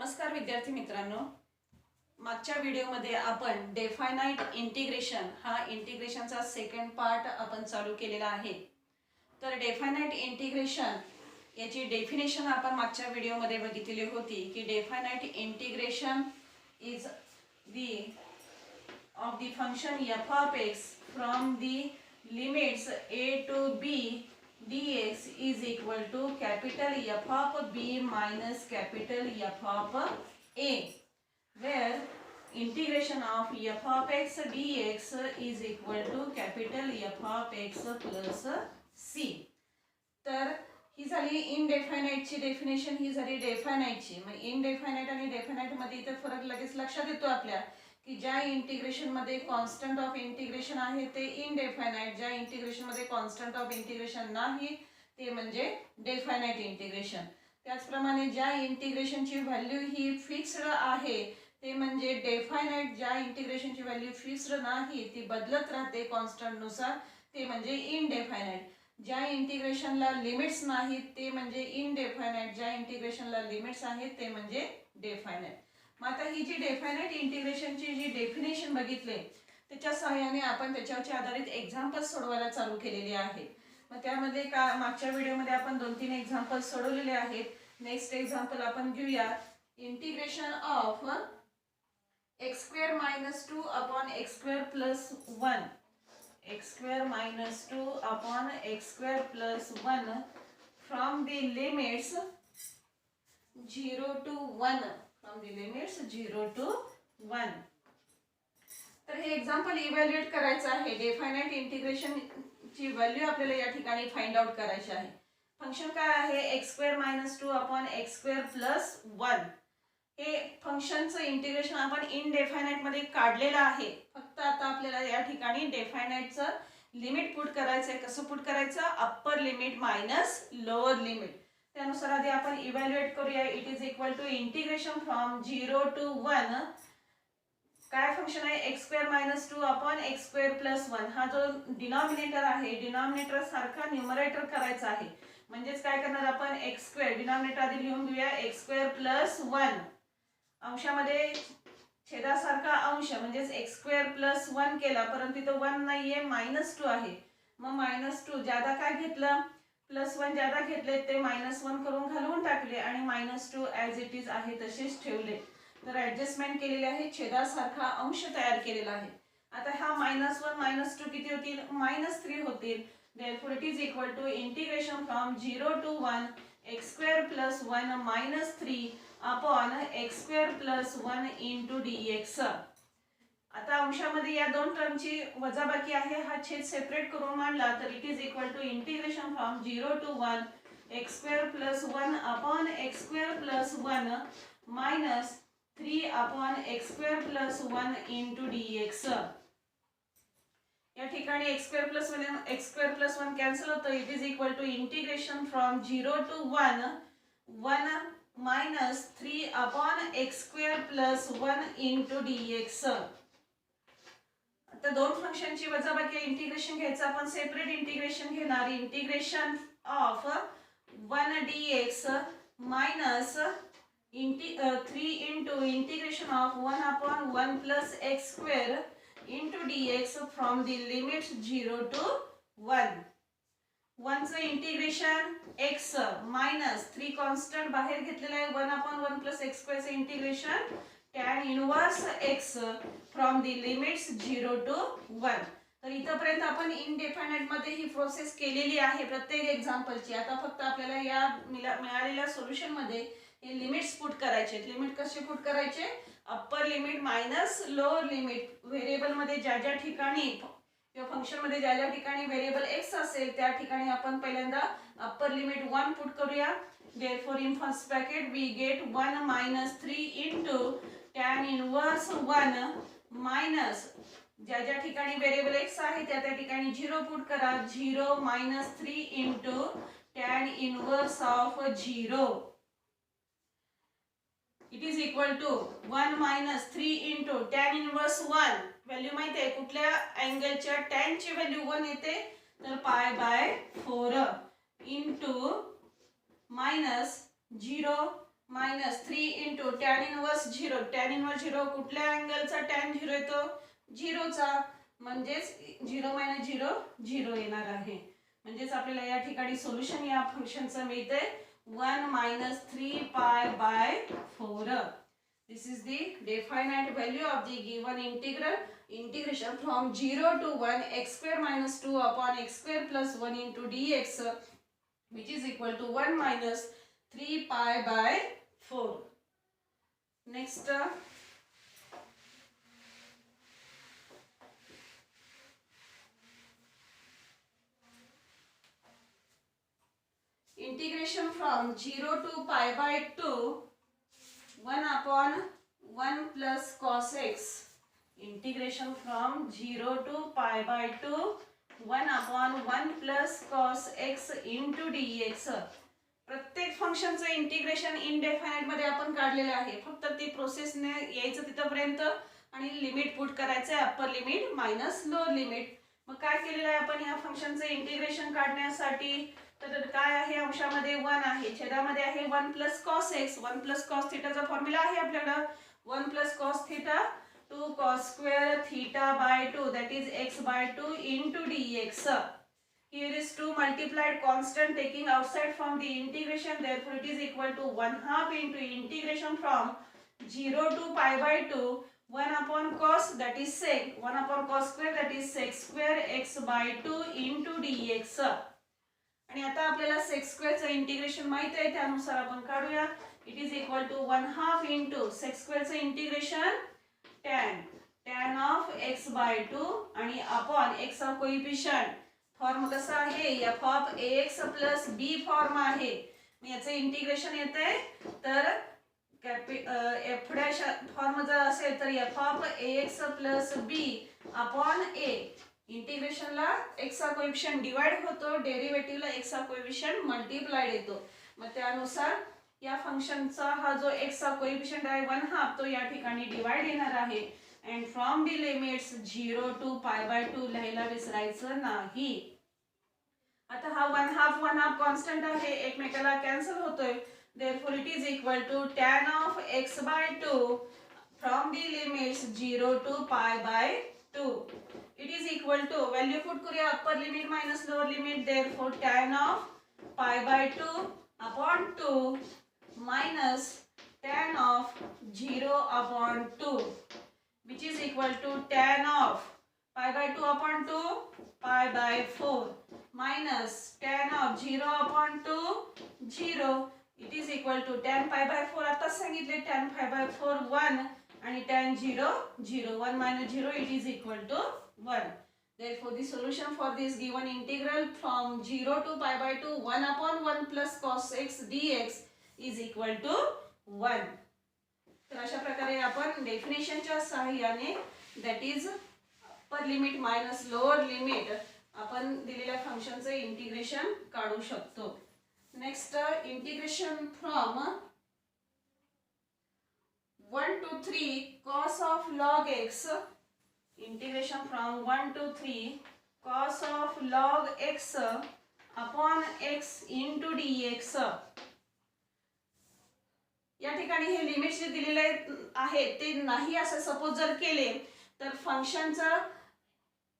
नमस्कार विद्यार्थी मित्रांनो, मागच्या व्हिडिओमध्ये आपण डेफायनाइट इंटिग्रेशन हा इंटिग्रेशनचा सेकंड पार्ट आपण चालू केलेला आहे। तर डेफायनाइट इंटिग्रेशन याची डेफिनेशन आपण मागच्या व्हिडिओमध्ये बघितलेली होती की definite integration is the of the function f of x from the limits a to b dx is equal to capital F of b minus capital F of a, where integration of f of x dx is equal to capital F of x plus c. तर ही झाली इनडेफायनाइटची definition, ही झाली डेफायनाइटची। मग इनडेफायनाइट आणि डेफायनाइट मध्ये इथे फरक लगेच लक्षात येतो आपल्या की ज्या इंटिग्रेशन मध्ये कॉन्स्टंट ऑफ इंटिग्रेशन आहे ते इनडेफायनाइट, ज्या इंटिग्रेशन मध्ये कॉन्स्टंट ऑफ इंटिग्रेशन नाही ते म्हणजे डेफायनाइट इंटिग्रेशन। त्याचप्रमाणे ज्या इंटिग्रेशनची व्हॅल्यू ही फिक्स्ड आहे ते म्हणजे डेफायनाइट, ज्या इंटिग्रेशनची व्हॅल्यू फिक्स्ड नाही ती बदलत राहते कॉन्स्टंट नुसार ते म्हणजे इनडेफायनाइट। ज्या इंटिग्रेशनला लिमिट्स नाहीत ते म्हणजे इनडेफायनाइट, ज्या इंटिग्रेशनला लिमिट्स आहेत ते म्हणजे डेफायनाइट। मग आता ही जी डेफायनाइट इंटिग्रेशनची जी डेफिनेशन बघितले त्याच्या सहाय्याने आपण त्याच्यावरचे आधारित एक्झाम्पल्स सोडवायला चालू केलेले आहे। मग त्यामध्ये मागच्या व्हिडिओमध्ये आपण 2-3 एक्झाम्पल्स सोडवलेले आहेत। नेक्स्ट एक्झाम्पल आपण घेऊया। Integration of x² - 2 upon x² plus 1, x² minus 2 upon x² plus 1 from the limits 0 to 1, from the limits 0 to 1। तर हे एग्जांपल इव्हॅल्युएट करायचं आहे। डेफायनाइट इंटिग्रेशन ची व्हॅल्यू आपल्याला या ठिकाणी फाइंड आउट करायची आहे। फंक्शन काय आहे x² - 2 upon x² plus 1। हे फंक्शनचं इंटिग्रेशन आपण इनडेफायनाइट मध्ये काढलेलं आहे। फक्त आता आपल्याला या ठिकाणी डेफायनाइटचं लिमिट पुट करायचं आहे। कसं पुट करायचं? Upper limit minus lower limit. त्यानुसार आधी आपण इव्हॅल्युएट करूया। It is equal to integration from 0 to 1। काय फंक्शन आहे? x² - 2 upon x² plus 1। हा जो डिनॉमिनेटर आहे डिनॉमिनेटर सारखा न्यूमरेटर करायचा आहे। म्हणजेच काय करणार आपण? x² डिनॉमिनेटर आधी लिहून घेऊया x² plus 1, अंशामध्ये छेदासारखा अंश म्हणजेच x² plus 1 केला, परंतु इथं 1 नाहीये -2 आहे। मग -2 ज्यादा काय घेतलं? +1 ज्यादा घेतले ते -1 करून घालवून टाकले आणि -2 ॲज इट इज आहे तसेच ठेवले। तर ॲडजस्टमेंट केलेली आहे, छेदासारखा अंश तयार केलेला आहे। आता हा -1 -2 किती होतील? -3 होतील। Therefore it is equal to integration from 0 to 1 x² plus 1 -3 upon x² plus 1 into dx। आता अंशामध्ये या दोन टर्मची वजाबाकी आहे, हा छेद सेपरेट करून मांडला तर it is equal to integration from 0 to 1 x² plus 1 upon x² plus 1 -3 upon x² plus 1 into dx। या ठिकाणी x² plus 1 कॅन्सल होतं। It is equal to integration from 0 to 1 -3 upon x² plus 1 into dx। आता दोन फंक्शनची वजाबाकी integration घ्यायचं, आपण separate integration घेणार। Integration of 1 dx minus 3 into integration of 1 upon 1 plus x² into dx from the limits 0 to 1। 1 चं integration x minus 3 constant बाहेर घेतलेला आहे 1 upon 1 plus x² चं integration tan inverse x from the limits 0 to 1। तर इथपर्यंत आपण इनडेफायनाइट मध्ये ही process केलेली आहे प्रत्येक एक्झाम्पलची। आता फक्त आपल्याला या मिळालेल्या सोल्युशन मध्ये हे लिमिट्स पुट करायचे। लिमिट कसे पुट करायचे? Upper limit minus lower limit. Variable मध्ये ज्या ज्या ठिकाणी किंवा फंक्शन मध्ये ज्या ज्या ठिकाणी व्हेरिएबल x असेल त्या ठिकाणी आपण पहिल्यांदा अप्पर लिमिट 1 पुट करूया। Therefore in first bracket we get 1 - 3 into tan इनवर्स 1 मायनस ज्या ज्या ठिकाणी व्हेरिएबल x आहे त्या त्या ठिकाणी 0 पुट करा। 0 - 3 into tan inverse of 0। It is equal to 1 - 3 into tan इनवर्स 1। व्हॅल्यू माहिती आहे कुठल्या अँगलच्या? tan ची व्हॅल्यू 1 येते तर π/4 into -0 minus 3 into tan inverse 0. Tan inverse 0 कुठल्या अँगलचा टॅन 0 येतो? 0चा. म्हणजेच 0 मायनस 0 0 येणार आहे. म्हणजेच आपल्याला या ठिकाणी सोल्युशन या फंक्शनचं मिळते 1 minus 3 pi by 4. This is the definite value of the given integral. Integration from 0 to 1 x square minus 2 upon x square plus 1 into dx, which is equal to 1 minus 3 pi by 4. Next, integration from 0 to pi by 2, 1 upon 1 plus cos x. Integration from 0 to pi by 2, 1 upon 1 plus cos x into dx. प्रत्येक फंक्शनचं integration indefinite मध्ये आपण काढलेलं आहे. फक्त ती प्रोसेसने यायचं तिथपर्यंत आणि लिमिट पुट करायचं आहे, upper limit minus lower limit. मग काय केलेलं आहे आपण या फंक्शनचं इंटिग्रेशन काढण्यासाठी? तर काय आहे? अंशामध्ये 1 आहे, छेदामध्ये आहे 1 plus cos x. 1 plus cos थिटाचा फॉर्म्युला आहे आपल्याकडे. 1 plus cos theta 2 cos square theta by 2, that is x by 2 into dx. Here is 2 multiplied constant taking outside from the integration, therefore it is equal to 1/2 into integration from 0 to pi by 2, 1 upon cos, that is sec, 1 upon cos square, that is sec square x by 2 into dx. आणि आता आपल्याला sec square चं integration माहित आहे, त्यानुसार आपण काढूया. It is equal to 1/2 into sec square चं integration tan of x by 2 आणि अपॉन x चा कोएफिशिएंट. फॉर्म कसा आहे? f of ax plus b form आहे. मी याचे इंटिग्रेशन येते तर f डॅश फॉर्म जर असेल तर f of ax plus b upon a. इंटिग्रेशनला x चा कोएफिशिएंट डिवाइड होतो, डेरिव्हेटिव्हला x चा कोएफिशिएंट मल्टिप्लाइड येतो. मग त्यानुसार या फंक्शनचा हा जो x चा कोएफिशिएंट आहे 1/2 तो या ठिकाणी डिवाइड येणार आहे. And from the limits 0 to pi by 2 लिहायला विसरायचं नाही. आता हा 1/2 कॉन्स्टंट आहे, एकमेकाला कॅन्सल होतोय. therefore it is equal to tan of x by 2 from the limits 0 to pi by 2. it is equal to value put करूया, upper limit minus lower limit. therefore tan of pi by 2 upon 2 minus tan of 0 upon 2, which is equal to tan of pi by 2 upon 2 pi by 4 minus tan of 0 upon 2 0. it is equal to tan pi by 4 आता सांगितले tan pi by 4 1 आणि tan 0 0. 1 minus 0 it is equal to 1. Therefore the solution for this given integral from 0 to pi by 2 1 upon 1 plus cos x dx is equal to 1. तर अशा प्रकारे आपण डेफिनेशनच्या सहाय्याने, that is upper limit minus lower limit, आपण दिलेल्या फंक्शनचे integration काढू शकतो. Next, integration from 1 to 3 cos of log x. Integration from 1 to 3 cos of log x upon x into dx. या ठिकाणी हे लिमिट्स जे दिलेले आहेत ते नाही असं सपोज जर केले तर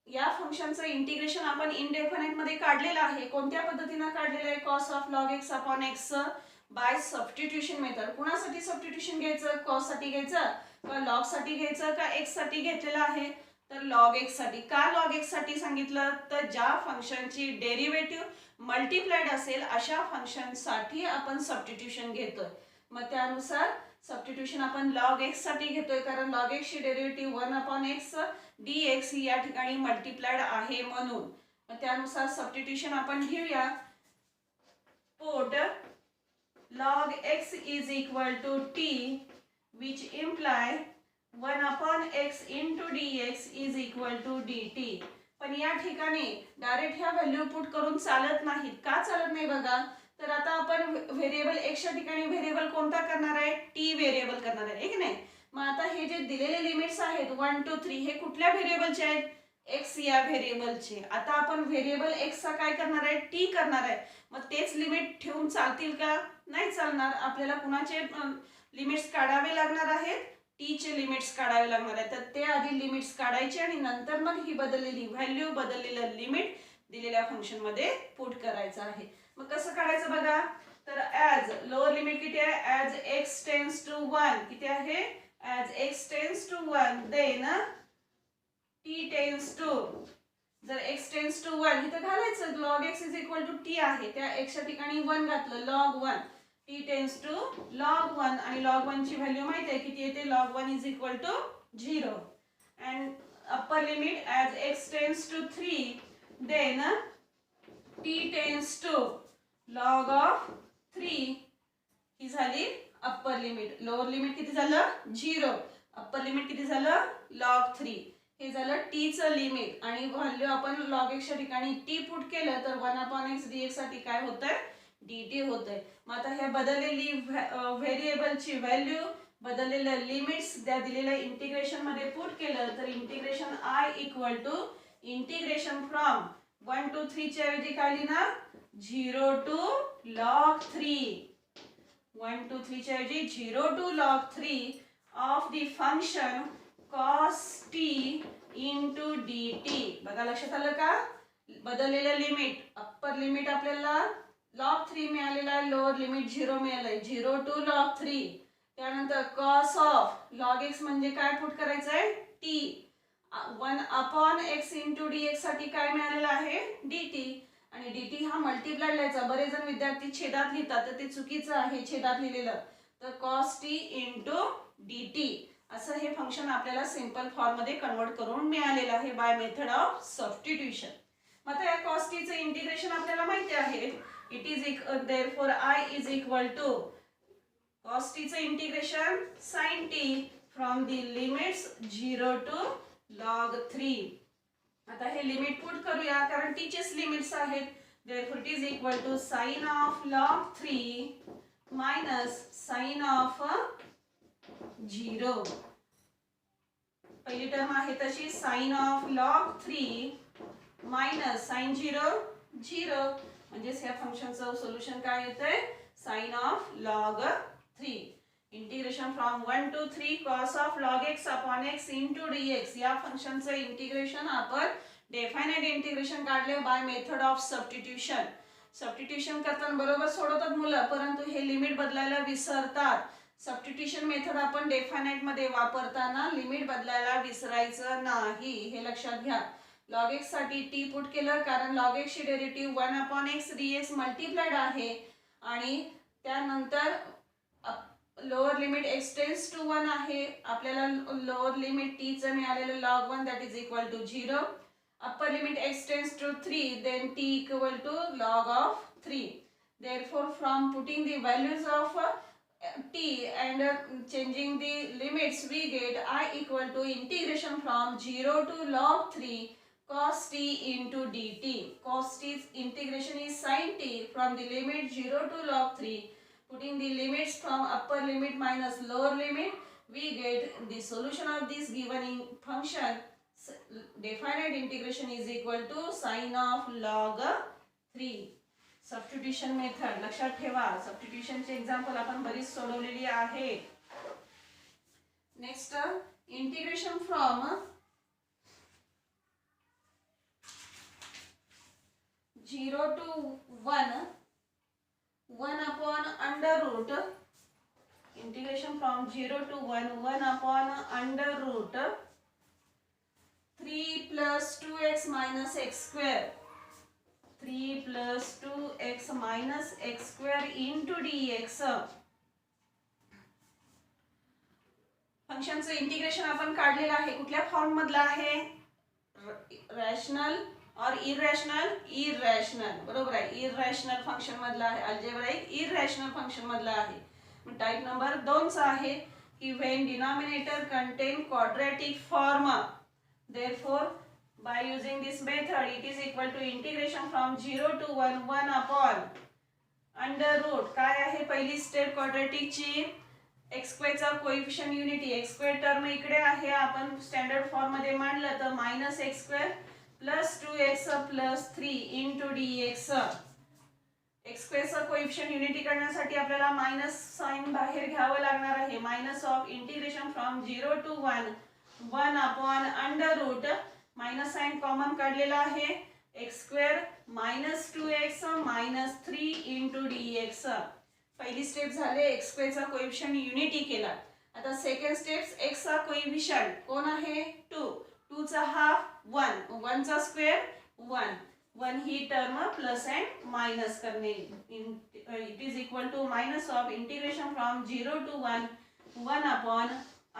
या फंक्शनचं इंटिग्रेशन आपण इनडेफिनाइट मध्ये काढलेलं आहे. कोणत्या पद्धतीने काढलेलं आहे? cos of log x upon x by substitution method. कुणासाठी सबस्टिट्यूशन घ्यायचं? cos साठी घ्यायचं का log साठी घ्यायचं का x साठी घेतलेलं आहे? तर log x साठी. का log x साठी सांगितलं? तर ज्या फंक्शनची डेरिव्हेटिव्ह मल्टिप्लाइड असेल अशा फंक्शन साठी आपण सबस्टिट्यूशन घेतोय. मग त्यानुसार सबस्टिट्यूशन आपण log x साठी घेतोय, कारण log x ची डेरिव्हेटिव्ह 1 upon x dx ही या ठिकाणी मल्टिप्लाइड आहे म्हणून. मग त्यानुसार सबस्टिट्यूशन आपण घेऊया. Put log x is equal to t, which imply 1 upon x into dx is equal to dt. पण या ठिकाणी डायरेक्ट ह्या व्हॅल्यू पुट करून चालत नाहीत. का चालत नाही बघा? तर आता आपण व्हेरिएबल x च्या ठिकाणी व्हेरिएबल कोणता करणार आहे? t व्हेरिएबल करणार आहे, एक नाही. मग आता हे जे दिलेले लिमिट्स आहेत 1 to 3 हे कुठल्या व्हेरिएबलचे आहेत? x या व्हेरिएबलचे. आता आपण व्हेरिएबल x चा काय करणार आहे? t करणार आहे. मग तेच लिमिट ठेवून चालतील का? नाही चालणार, आपल्याला कुणाचे लिमिट्स काढावे लागणार आहेत, टी चे लिमिट्स काढावे लागणार आहेत. तर ते आधी लिमिट्स काढायचे आणि नंतर मग ही बदललेली व्हॅल्यू बदललेलं लिमिट दिलेल्या फंक्शन मध्ये पुट करायचं आहे. मग कसं काढायचं बघा, तर ॲज लोअर लिमिट किती आहे, ॲज x टेन्स टू 1 किती आहे, as x tends to 1 then t tends to, जर x टेन्स टू 1 इथं घालायचं log x is equal to t आहे, त्या x च्या ठिकाणी 1 घातलं log 1, t tends to log 1 आणि log 1 ची व्हॅल्यू माहिती आहे किती येते, log 1 is equal to 0 and upper limit as x tends to 3 then t tends to log of 3 ही झाली अप्पर लिमिट. लोअर लिमिट किती झालं 0, अप्पर लिमिट किती झालं log 3, हे झालं t चं लिमिट आणि व्हॅल्यू आपण log x च्या ठिकाणी t पुट केलं तर 1/x dx साठी काय होतंय dt होतंय. मग आता ह्या बदललेली व्हेरिएबलची व्हॅल्यू बदललेल्या लिमिट्स त्या दिलेल्या इंटिग्रेशन मध्ये पुट केलं तर integration I equal to integration from 1 to 3 च्या ऐवजी काय लिहिणार 0 to log 3, 1 to 3 च्या ऐवजी 0 to log 3 of the function cos t into dt. बघा लक्षात आलं का, बदललेलं लिमिट, अप्पर लिमिट आपल्याला log 3 मिळालेलं आहे, लोअर लिमिट 0 मिळालंय, 0 to log 3, त्यानंतर cos ऑफ log x म्हणजे काय पुट करायचंय t, 1/x into dx साठी काय मिळालेलं आहे dt आणि dt हा मल्टिप्लाय लिहायचा. बरेच जण विद्यार्थी छेदात लिहितात तर ते चुकीचं आहे छेदात लिहिलेलं, तर cos t into dt असं हे फंक्शन आपल्याला सिंपल फॉर्म मध्ये कन्वर्ट करून मिळालेलं आहे बाय मेथड ऑफ सबस्टिट्यूशन. मग आता या cos t चे इंटिग्रेशन आपल्याला माहिती आहे, it is therefore I is equal to cos t चे integration sin t from the limits 0 to log 3. आता हे लिमिट पुट करूया कारण t चेच लिमिट्स आहेत, therefore it is equal to sin of log 3 minus sin of 0. पहिली term आहे तशी sin of log 3 minus sin 0 0, म्हणजे या फंक्शनचं सोल्युशन काय येतंय sin of log 3. Integration from 1 to 3 cos of log x upon x into dx, या फंक्शनचं integration आपण definite integration काढले by method of substitution. Substitution करताना बरोबर सोडवतात मुलं, परंतु हे लिमिट बदलायला विसरतात. सबस्टिट्यूशन मेथड आपण डेफिनेट मध्ये वापरताना लिमिट बदलायला विसरायचं नाही, हे लक्षात घ्या. log x साठी t पुट केलं कारण log x ची डेरिव्हेटिव्ह 1/x dx मल्टिप्लाइड आहे आणि त्यानंतर lower limit x tends to 1 आहे, आपल्याला लोअर लिमिट t चं मिळालेलं log 1 that is equal to 0, upper limit x tends to 3 then t equal to log of 3. Therefore from putting the values of t and changing the limits we get I equal to integration from 0 to log 3 cos t into dt. Cos t's integration is sin t from the limit 0 to log 3. Putting the limits from upper limit minus lower limit, we get the solution of this given function. Definite integration is equal to sin of log 3. Substitution method लक्षात ठेवा, substitution चे example आपण बरीच सोडवलेली आहे. Next integration from 0 to 1 1 under root, integration from 0 to 1 under root 3 plus 2x minus x square, 3 plus 2x minus x square into dx. फंक्शनचं integration आपण काढलेलं आहे, कुठल्या फॉर्म मधला आहे, रॅशनल और इरॅशनल, इरॅशनल बरोबर आहे, इरॅशनल फंक्शन मधला आहे, अल्जेब्राइक इरॅशनल फंक्शन मधला आहे. मग टाइप नंबर 2 चा आहे की when denominator content quadratic form, therefore by using this method it is equal to integration from 0 to 1 upon under root, काय आहे पहिली स्टेप क्वाड्रॅटिक ची, x स्क्वेअर चा coefficient unity, x square term इकडे आहे, आपण स्टँडर्ड फॉर्म मध्ये मांडलं तर minus x square plus 2x plus 3 into dx. X स्क्वेअरचा कोइफिशियंट युनिटी करण्यासाठी आपल्याला मायनस साइन बाहेर घ्यावं लागणार आहे. Minus of integration from 0 to 1 1 upon under root minus sign common काढलेला आहे. X square minus 2x minus 3 into dx. पहिली स्टेप झाले एक्स स्क्वेअरचा कोइफिशियंट युनिटी केला. आता सेकंड स्टेप x चा कोइफिशियंट कोण आहे 2. 2 चा हाफ 1 1 चा स्क्वेअर 1 1 ही टर्म प्लस अँड मायनस करणे. It is equal to minus of integration from 0 to 1 1 upon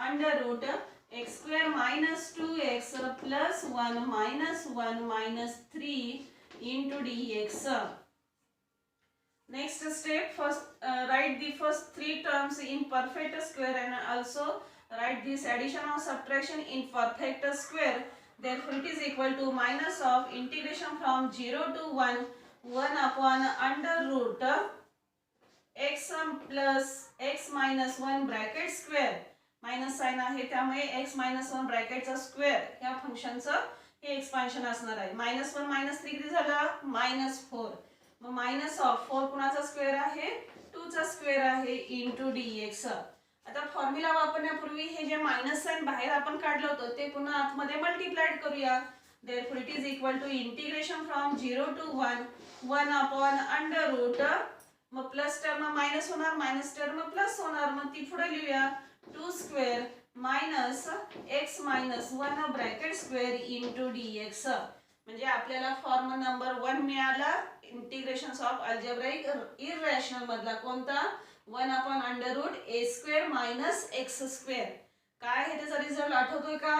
under root x square minus 2x plus 1 minus 1 minus 3 into dx. Next step, first write the first three terms in perfect square and also write this addition or subtraction in perfect square. Therefore, it is equal to minus of integration from 0 to 1 1 upon under root x plus x minus 1 bracket square. Minus sign आहे त्यामुळे x minus 1 ब्रॅकेटचा square या फंक्शनचं हे expansion असणार आहे. Minus 1 minus 3 किती झालं minus 4. मग minus of 4 कुणाचा स्क्वेअर आहे 2 चा स्क्वेअर आहे इंटू dx. आता फॉर्म्युला वापरण्यापूर्वी हे जे मायनस साइन बाहेर आपण काढलं होतं ते पुन्हा आतमध्ये मल्टिप्लाइड करूया. Therefore it is equal to integration from 0 to 1 1 upon under root मग प्लस टर्म मायनस होणार मायनस टर्म प्लस होणार मग ती पुढे लिहूया 2 square minus x minus 1 bracket square into dx. म्हणजे आपल्याला फॉर्म नंबर 1 मिळाला इंटिग्रेशन ऑफ अल्जेब्राइक इररॅशनल मधला कोणता 1 upon under root a square minus x square. काय आहे त्याचा रिझल्ट आठवतोय का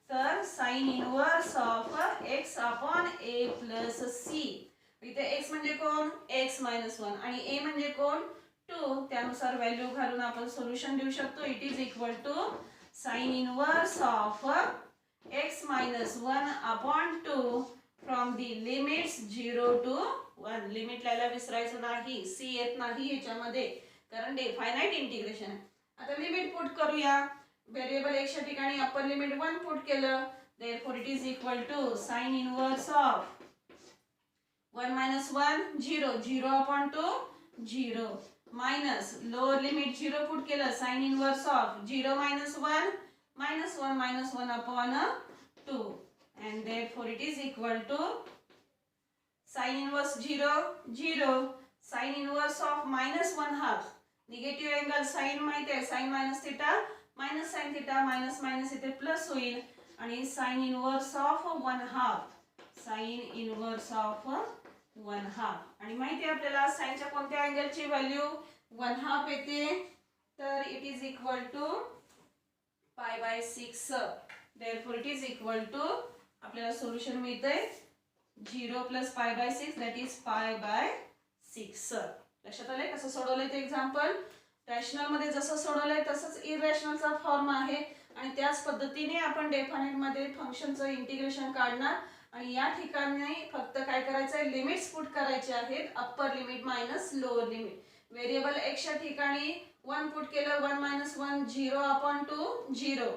तर sine inverse of x upon a plus c. इथे x म्हणजे कोण x मायनस 1 आणि a म्हणजे कोण 2. त्यानुसार व्हॅल्यू घालून आपण सोल्युशन देऊ शकतो. It is equal to sine inverse of x minus 1 upon 2 from the limits 0 to 1. Limit लायला विसरायचं नाही. c येत नाही याच्यामध्ये कारण डेफायनाइट इंटिग्रेशन आहे. आता लिमिट पुट करूया. व्हेरिएबल x च्या ठिकाणी अप्पर लिमिट 1 पुट केलं. Therefore it is equal to sine inverse of 1 minus 1 0 0 upon 2 0 minus lower limit 0 put केलं sin inverse of 0 minus 1 minus 1 minus 1 upon 2 and therefore it is equal to sin inverse 0 0 sin inverse of minus 1 half. Negative angle sin माहिती आहे sin minus theta minus sin theta minus minus इथे plus होईल आणि sin inverse of 1 half sin inverse of 1 half आणि माहिती आहे आपल्याला साइनच्या कोणत्या अँगलची व्हॅल्यू 1 हाफ येते तर it is equal to pi by 6. Therefore it is equal to आपल्याला सोल्युशन मिळतंय 0 plus pi by 6 that is pi by 6. लक्षात आलंय कसं सोडवलंय ते एक्झाम्पल. रॅशनल मध्ये जसं सोडवलंय तसंच इररॅशनलचा फॉर्म आहे आणि त्याच पद्धतीने आपण डेफिनेट मध्ये फंक्शनचं इंटिग्रेशन काढणार आणि या ठिकाणी फक्त काय करायचं आहे लिमिट्स पुट करायचे आहेत. Upper limit minus lower limit. Variable x च्या ठिकाणी 1 पुट केलं 1 minus 1 0 upon 2 0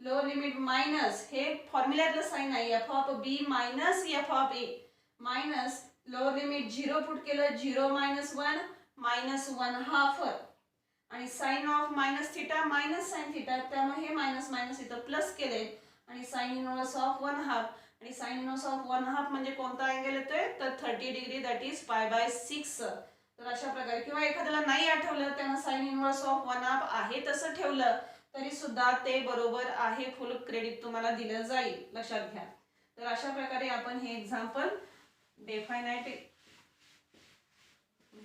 lower limit minus हे फॉर्म्युल्यातलं साइन आहे f of b minus f of a minus lower limit 0 put केलं 0 minus 1 minus 1 हाफ आणि sine of minus theta minus sine theta त्यामुळे हे मायनस मायनस इथं प्लस केले आणि साइन इनवर्स ऑफ 1 हाफ आणि साइन इनवर्स ऑफ 1 हाफ म्हणजे कोणता अँगल येतोय तर 30 degree that is pi by 6. तर अशा प्रकारे किंवा एखाद्याला नाही आठवलं त्यानं साइन इनवर्स ऑफ 1 हाफ आहे तसं ठेवलं तरी सुद्धा ते बरोबर आहे. फुल क्रेडिट तुम्हाला दिलं जाईल लक्षात घ्या. तर अशा प्रकारे आपण हे एक्झाम्पल डेफायनाइट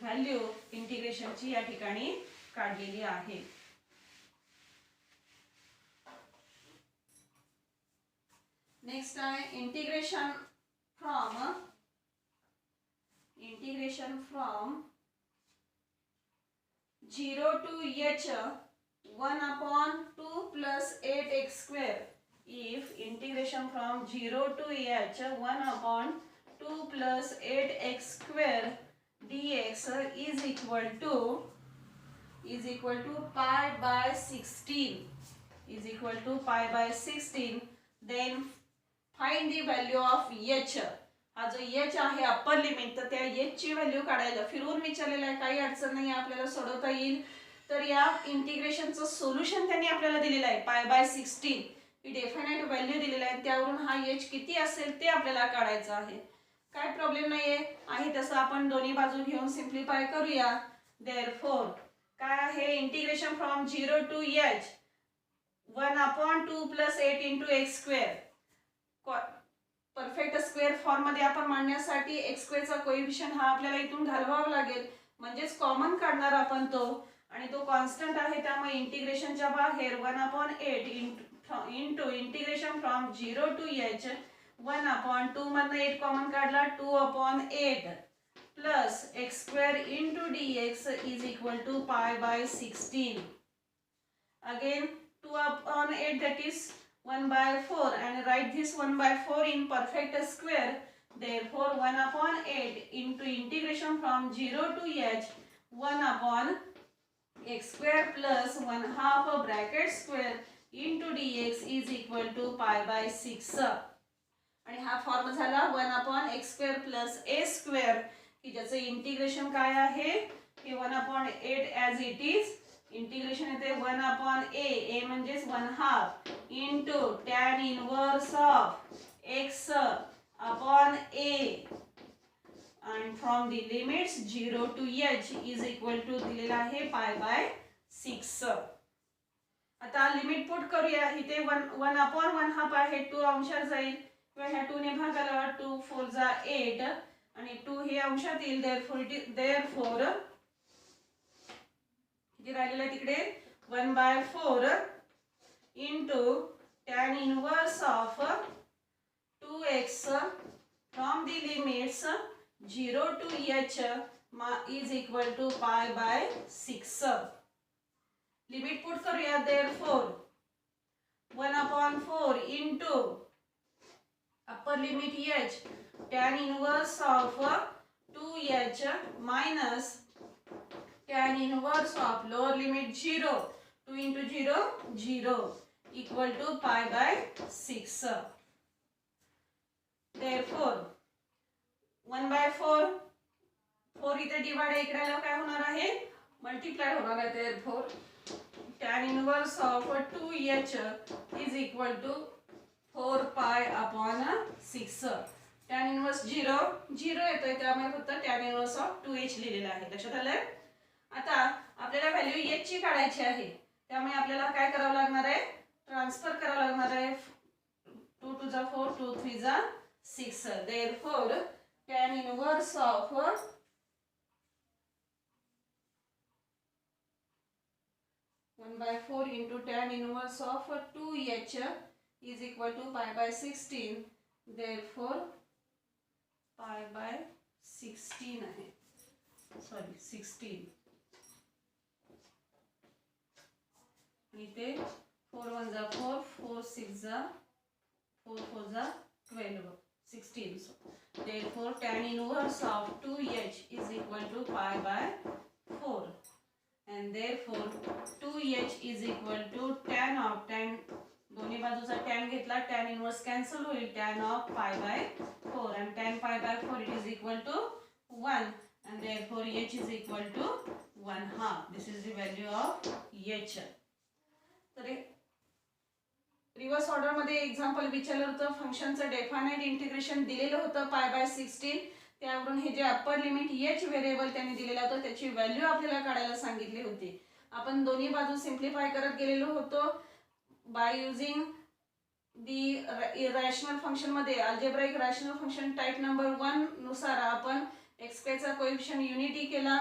व्हॅल्यू इंटिग्रेशनची या ठिकाणी काढलेली आहे. नेक्स्ट आहे integration from 0 to h 1 upon 2 plus 8x square. If integration from 0 to h 1 upon 2 plus 8x square dx is equal to pi by 16 then find the value of h. हा जो H आहे upper limit, तर त्या H ची value काढायला फिरवून विचारलेलं आहे, काही अडचण नाही, आपल्याला सोडवता येईल. तर या इंटिग्रेशनचं सोल्युशन त्यांनी आपल्याला दिलेलं आहे π/16 ही डेफिनेट व्हॅल्यू दिलेली आहे. त्यावरून हा एच किती असेल ते आपल्याला काढायचं आहे. काय प्रॉब्लेम नाहीये, आहे तसं आपण दोन्ही बाजू घेऊन सिम्प्लिफाय करूया. देअरफॉर काय आहे, integration from 0 to h 1/2 + 8 × x². Perfect square form मध्ये आपण मांडण्यासाठी x² चा कोएफिशियंट हा आपल्याला इथून घालवावा लागेल, म्हणजेच कॉमन काढणार आपण तो, आणि तो कॉन्स्टंट आहे. त्यामुळे इंटिग्रेशनच्या बाहेर 1/8 into integration from 0 to h 1/2 मधनं 8 कॉमन काढला 2/8 plus x² into dx is equal to π/16. Again 2/8, that is 1/4, and write this 1/4 in perfect square. Therefore 1/8 into integration from 0 to h 1/x² plus 1/2 bracket square into dx is equal to π/6. आणि हा form झाला 1/x² plus a², की ज्याचं integration काय आहे, हे 1/8 as it is. Integration येते 1/a, म्हणजेच 1/2 into tan inverse of x upon a, and from the limits 0 to h is equal to दिलेला आहे π/6. आता लिमिट पुट करूया. इथे 1/1/2 आहे, 2 अंशात जाईल किंवा ह्या 2 ने भागाला 2 4 जा 8 आणि 2 हे अंशात येईल. देअरफॉर किती राहिलेलं आहे तिकडे 1/4 into tan inverse of 2x from the limits 0 to h is equal to π/6. Limit put करूया. Therefore 1/4 into upper limit h tan inverse of 2h minus tan inverse of lower limit 0, 2 into 0 0 equal to π/6. Therefore 1/4 4 इथे divide इकडे आल्यावर काय होणार आहे, multiply होणार आहे. Therefore tan inverse of 2h is equal to 4π/6. tan inverse 0 0 येतोय, त्यामुळे फक्त tan इनवर्स ऑफ 2h लिहिलेलं आहे. लक्षात आलं. आता आपल्याला व्हॅल्यू h ची काढायची आहे, त्यामुळे आपल्याला काय करावं लागणार आहे, ट्रान्सफर करावं लागणार आहे. 2 2 जा 4, 2 3 जा 6. Therefore tan inverse of 1/4 into tan inverse of 2h is equal to π/16. Therefore π/16 आहे, सॉरी 16. इथे 4 1 जा 4, 4 6 जा 4 4 जा 12, 16. Therefore tan inverse of 2h is equal to π/4, and therefore 2h is equal to tan of tan, दोन्ही बाजूचा tan घेतला, tan inverse cancel होईल, tan of π/4, and tan π/4 it is equal to 1, and therefore h is equal to 1/2. This is the value of h. तर reverse order मध्ये example विचारलं होतं, फंक्शनचं definite integration दिलेलं होतं π/16. त्यावरून हे जे अप्पर लिमिट h व्हेरिएबल त्यांनी दिलेला होता त्याची व्हॅल्यू आपल्याला काढायला सांगितली होती. आपण दोन्ही बाजू सिम्प्लिफाय करत गेलेलो होतो by using the rational function मध्ये. Algebraic rational function type number 1 नुसार आपण x² चा कोएफिशिएंट युनिटी केला.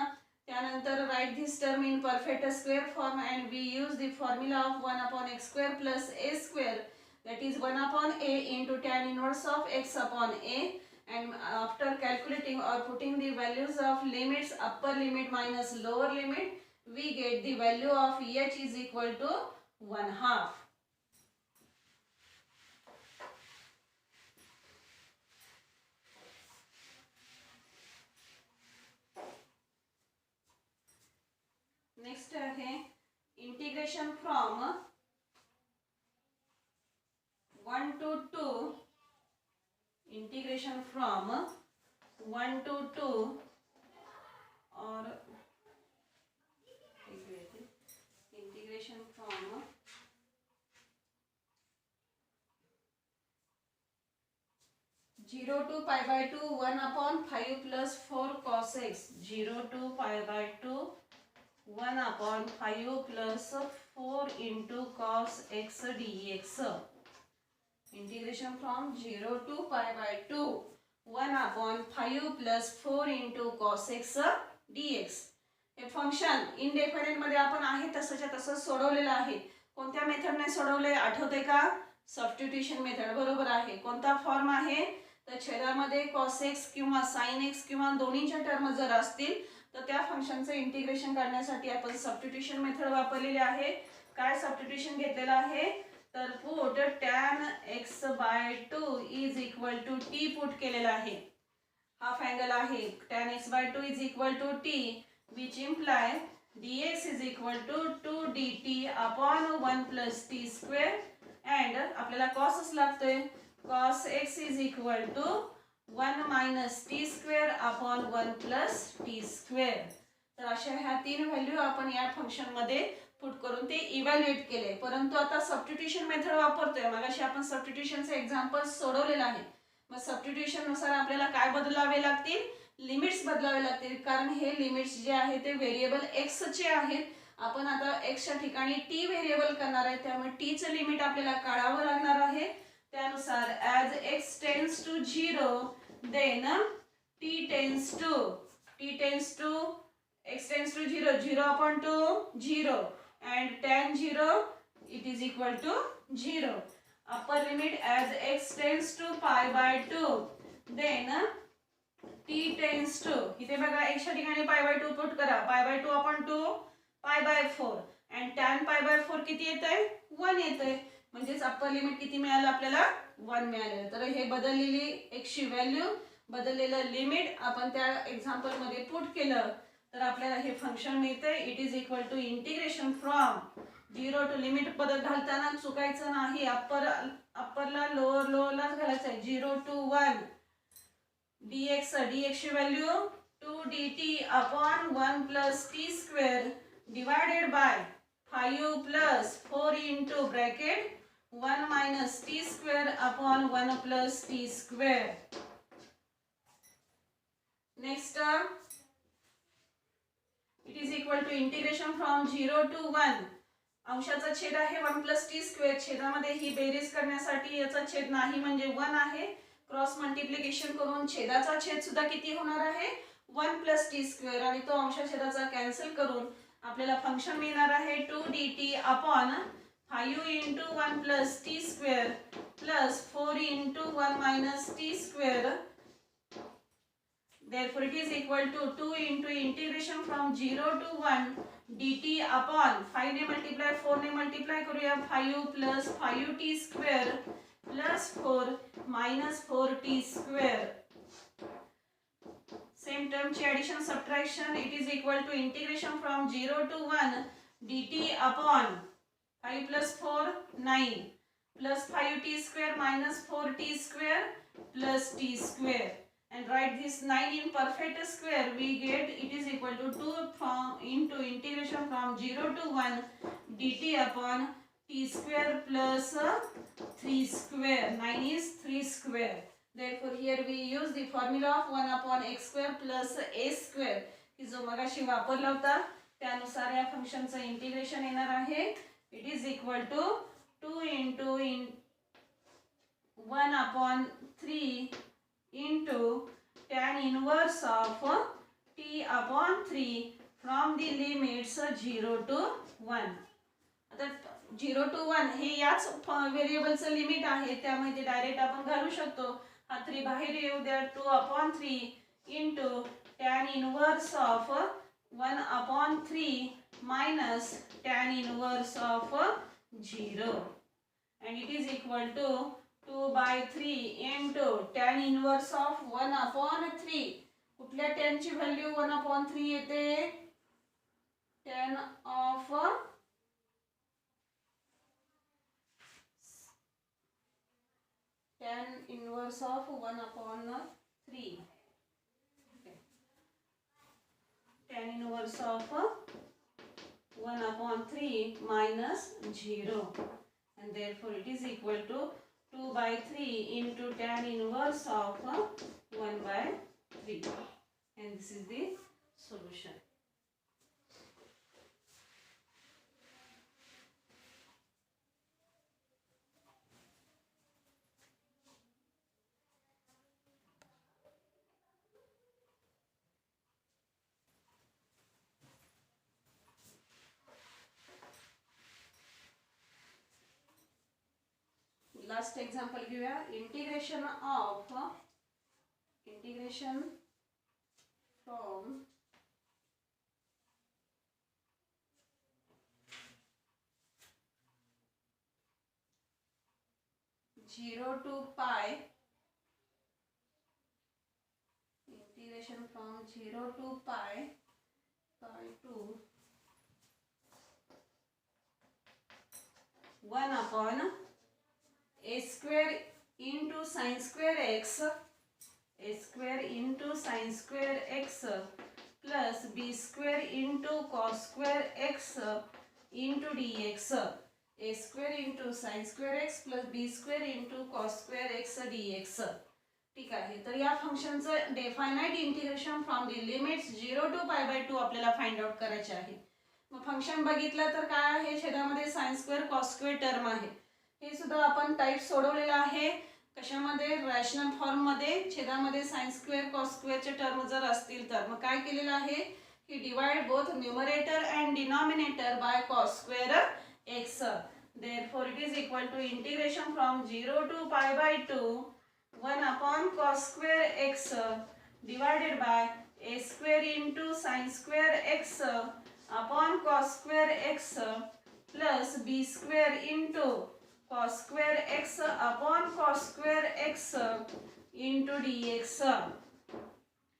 त्यानंतर right this term in perfect square form and we use the formula of 1/x² plus a², that is 1/a into tan inverse of x upon a, and after calculating or putting the values of limits upper limit minus lower limit, we get the value of h is equal to 1/2. Next आहे integration from 1 to 2 into integration from 1 to 2 or integration from 0 to pi by 2 1 upon 5 plus 4 cos x. 0 to pi by 2 1 upon 5 plus 4 into cos x dx. Integration from 0 to pi by 2 1 upon 5 plus 4 into cos x dx. हे function indefinite मध्ये आपण आहे तसंच्या तसं सोडवलेलं आहे. कोणत्या मेथडने सोडवले आठवते का? Substitution method. बरोबर आहे. कोणता फॉर्म आहे? तर छेदामध्ये cos x किंवा sin x किंवा दोन्हीच्या टर्म जर असतील तर त्या फंक्शनचं इंटिग्रेशन करण्यासाठी आपण सबस्टिट्यूशन मेथड वापरलेली आहे. काय सबस्टिट्यूशन घेतलेलं आहे? तर put tan x by 2 is equal to t put केलेला आहे. हाफ अँगल आहे. tan x by 2 is equal to t which imply dx is equal to 2 dt upon 1 plus t square and आपल्याला cosच लागतोय. cos x is equal to 1 minus t square upon 1 plus t square. तर अशा ह्या तीन value आपण या function मध्ये put करून ते इव्हॅल्युएट केले. परंतु आता सबस्टिट्यूशन मेथड वापरतोय. मगाशी आपण सबस्टिट्यूशनचे एक्झाम्पल सोडवलेले आहे. मग सबस्टिट्यूशन नुसार आपल्याला काय बदलावे लागतील? लिमिट्स बदलावे लागतील. कारण हे लिमिट्स जे आहे ते व्हेरिएबल x चे आहेत. आपण आता x च्या ठिकाणी t व्हेरिएबल करणार आहे. त्यामुळे t चे लिमिट आपल्याला काढावं लागणार आहे. त्यानुसार as x tends to 0 then t tends to x tends to 0 0 upon 2 0 and tan 0 it is equal to 0. Upper limit as x tends to pi by 2 then t tends to इथे बघा x च्या ठिकाणी pi by 2 put करा. pi by 2 upon 2 pi by 4 and tan pi by 4 किती येतंय? 1 येतंय. म्हणजेच upper limit किती मिळालं आपल्याला? 1 मिळालं. तर हे बदललेली x ची व्हॅल्यू बदललेलं लिमिट आपण त्या एक्झाम्पल मध्ये पुट केलं तर आपल्याला हे फंक्शन मिळते. It is equal to integration from 0 to limit बदल घालताना चुकायचं नाही. अप्परला लोअरलाच घालायचं आहे. 0 to 1 dx ची value 2 dt upon 1 plus t square divided by 5 plus 4 into bracket 1 minus t square upon 1 plus t square. Next it is equal to integration from 0 to 1. अंशाचा छेद आहे 1 plus t square. छेदामध्ये ही बेरीज करण्यासाठी याचा छेद नाही म्हणजे 1 आहे. क्रॉस मल्टिप्लिकेशन करून छेदाचा छेद सुद्धा किती होणार आहे? 1 plus t square आणि तो अंश छेदाचा कॅन्सल करून आपल्याला फंक्शन मिळणार आहे 2 dt upon 5 into 1 plus t square plus 4 into 1 minus t square. Therefore it is equal to 2 into integration from 0 to 1 dt upon 5 ने मल्टिप्लाय 4 ने मल्टिप्लाय करूया 5 plus 5t square plus 4 minus 4t square. Same term ची addition subtraction. It is equal to integration from 0 to 1 dt upon 5 plus 4 9 plus 5t square minus 4t square plus t square. And write this 9 in perfect square. We get it is equal to 2 into integration from 0 to 1 dt upon t square plus 3 square. 9 is 3 square. Therefore here we use the formula of 1 upon x square plus a square की जो मगाशी वापरला होता त्यानुसार या फंक्शनचं integration येणार आहे. It is equal to 2 into 1 upon 3 into tan inverse of t upon 3 from the limits 0 to 1. आता 0 to 1 हे याच व्हेरिएबलचं लिमिट आहे त्यामुळे ते डायरेक्ट आपण घालू शकतो. हा 3 बाहेर येऊ द्या. 2 upon 3 into tan inverse of 1 upon 3 minus tan inverse of 0 and it is equal to 2 by 3 into tan inverse of 1 upon 3. कुठल्या tan ची व्हॅल्यू 1 upon 3 येते? tan of tan inverse of 1/3. Okay. Tan inverse of 1/3 minus 0, and therefore it is equal to 2/3 into tan inverse of 1/3, and this is the solution. Last example घेऊया. Integration from 0 to pi. Integration from 0 to pi to 1/a square into sin square x, a square into sin square x plus b square into cos square x into dx. a square into sin square x plus b square into cos square x dx. ठीक आहे. तर या फंक्शनचं definite integration from the limits 0 to pi/2 आपल्याला find out करायचे आहे. मग function बघितलं तर काय आहे, छेदामध्ये sin square cos square term आहे. हे सुद्धा आपण टाइप सोडवलेलं आहे. कशामध्ये, रॅशनल फॉर्म मध्ये. छेदामध्ये sin स्क्वेअर cos स्क्वेअरचे टर्म जर असतील तर मग काय केलेलं आहे की divide both numerator and denominator by cos square x. therefore it is equal to integration from 0 to pi/2 1/cos square x divided by a square into sin square x upon cos square x plus b square into cos square x upon cos square x into dx.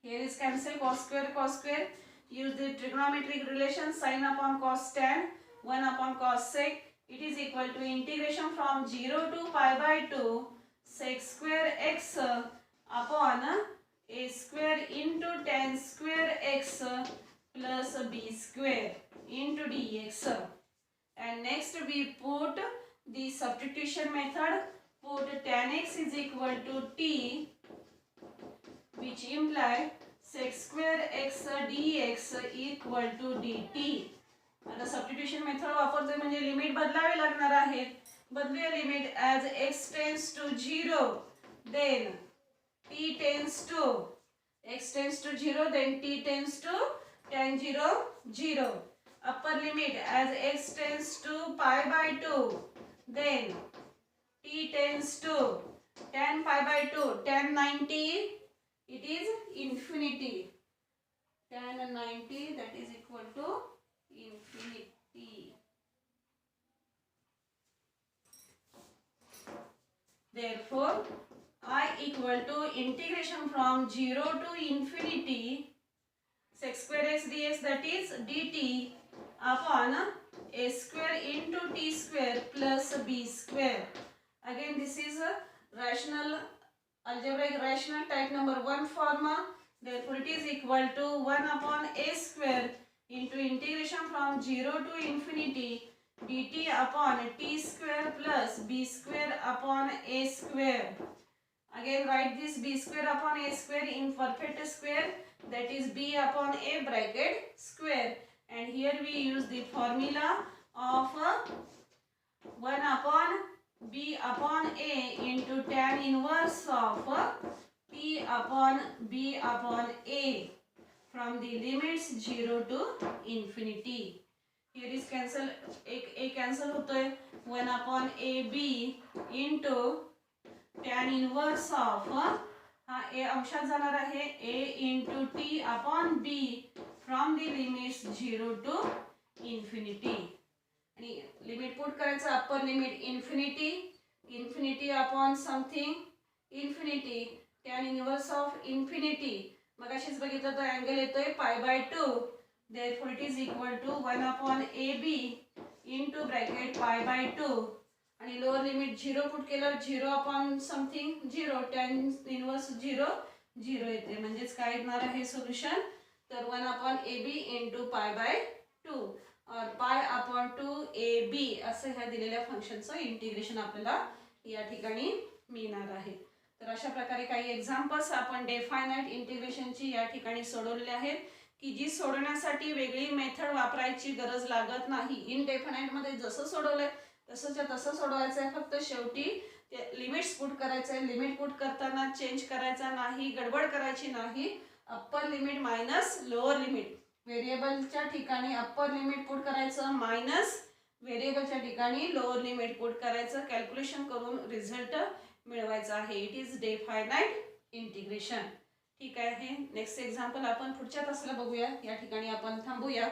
Here is cancel cos square. Use the trigonometric relation sin upon cos tan 1/cos sec. It is equal to integration from 0 to pi/2 sec square x upon a square into tan square x plus b square into dx. And next we put the substitution method. Put tan x is equal to t, which imply sec square x dx equal to dt. आता substitution method वापरतोय म्हणजे limit बदलावे लागणार आहेत. बदलूया limit. as x tends to 0 then t tends to x tends to 0 then t tends to tan 0 0. upper limit as x tends to pi/2 then t tends to tan pi/2 tan 90 it is infinity. Tan 90 that is equal to infinity. Therefore I equal to integration from 0 to infinity sec square x dx, that is dt, upon a square into t square plus b square. Again this is a rational algebraic rational type number 1 form. Therefore it is equal to 1/a square into integration from 0 to infinity dt upon t square plus b square upon a square. Again write this b square upon a square in perfect square, that is b upon a bracket square, and here we use the formula of 1/b/a into tan inverse of p upon b upon a from the limits 0 to infinity. Here is cancel, एक a cancel होतोय. 1/ab into tan inverse of हा a अंशात जाणार आहे a into t upon b from the limits 0 to infinity. आणि limit put करायचं. Upper limit infinity upon something infinity, tan inverse of infinity. मग अशीच बघितलं तर अँगल येतोय pi/2. therefore it is equal to 1/ab into bracket pi/2. आणि lower limit 0 put केल्यावर 0 upon something 0, tan inverse 0 0 येते. म्हणजेच काय येणार आहे सोल्युशन, तर 1 upon AB into pi by 2 और पाय अपॉन 2 AB असं ह्या दिलेल्या फंक्शनचं इंटिग्रेशन आपल्याला या ठिकाणी मिळणार आहे. तर अशा प्रकारे काही एक्झाम्पल्स आपण डेफायनाइट इंटिग्रेशनची या ठिकाणी सोडवलेले आहेत की जी सोडवण्यासाठी वेगळी मेथड वापरायची गरज लागत नाही. इनडेफायनाइटमध्ये जसं सोडवलंय तसंच्या तसं सोडवायचं आहे, फक्त शेवटी ते लिमिट्स पुट करायचं आहे. लिमिट पुट करताना चेंज करायचा नाही, गडबड करायची नाही. Upper limit minus lower limit, व्हेरिएबलच्या ठिकाणी अप्पर लिमिट पुट करायचं मायनस व्हेरिएबलच्या ठिकाणी लोअर लिमिट पुट करायचं. कॅल्क्युलेशन करून रिझल्ट मिळवायचा आहे. It is definite integration. ठीक आहे. नेक्स्ट एक्झाम्पल आपण पुढच्या तासाला बघूया. या ठिकाणी आपण थांबूया.